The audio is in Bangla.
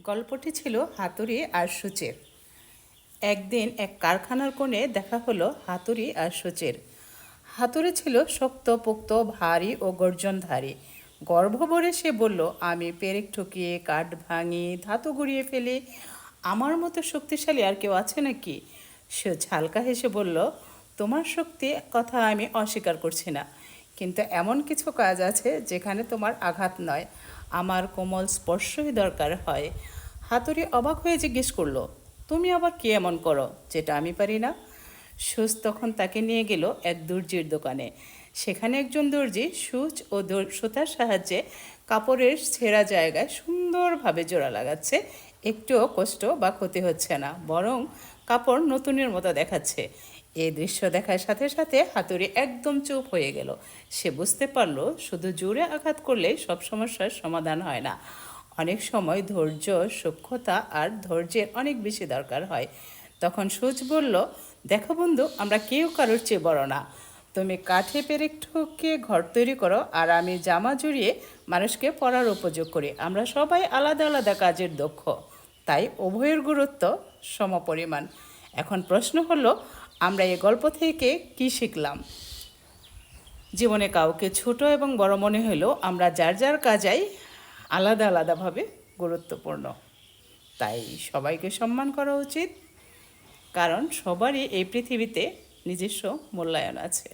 গল্পটি ছিল হাতুড়ি আর সূচের। একদিন এক কারখানার কোণে দেখা হলো হাতুড়ি আর সূচের। হাতুড়ি ছিল শক্তপোক্ত, ভারী ও গর্জনধারী। গর্ব ভরে সে বলল, আমি পেরেক ঠুকিয়ে কাঠ ভাঙি, ধাতু গুঁড়িয়ে ফেলি, আমার মতো শক্তিশালী আর কেউ আছে নাকি? সূচ হালকা হেসে বলল, তোমার শক্তি কথা আমি অস্বীকার করছি না, কিন্তু এমন কিছু কাজ আছে যেখানে তোমার আঘাত নয়, আমার কোমল স্পর্শই দরকার হয়। হাতুড়ি অবাক হয়ে জিজ্ঞেস করলো, তুমি আবার কি এমন করো যেটা আমি পারি না? সূচ তখন তাকে নিয়ে গেল এক দর্জির দোকানে। সেখানে একজন দর্জি সূচ ও সুতার সাহায্যে কাপড়ের ছেঁড়া জায়গায় সুন্দরভাবে জোড়া লাগাচ্ছে। একটুও কষ্ট বা ক্ষতি হচ্ছে না, বরং কাপড় নতুনের মতো দেখাচ্ছে। এই দৃশ্য দেখার সাথে সাথে হাতুড়ি একদম চুপ হয়ে গেল। সে বুঝতে পারলো শুধু জোরে আঘাত করলেই সব সমস্যার সমাধান হয় না। অনেক সময় ধৈর্য, সূক্ষ্মতা আর ধৈর্যের অনেক বেশি দরকার হয়। তখন সূচ বলল, দেখো বন্ধু, আমরা কেউ কারোর চেয়ে বড় না। তুমি কাঠে পেরেক ঠুকে ঘর তৈরি করো, আর আমি জামা জড়িয়ে মানুষকে পরার উপযোগ করি। আমরা সবাই আলাদা আলাদা কাজের দক্ষ, তাই উভয়ের গুরুত্ব সমপরিমাণ। এখন প্রশ্ন হলো, আমরা এই গল্প থেকে কি শিখলাম? জীবনে কাউকে ছোট এবং বড় মনে হলেও আমরা যার যার কাজাই আলাদা আলাদাভাবে গুরুত্বপূর্ণ। তাই সবাইকে সম্মান করা উচিত, কারণ সবারই এই পৃথিবীতে নিজস্ব মূল্যায়ন আছে।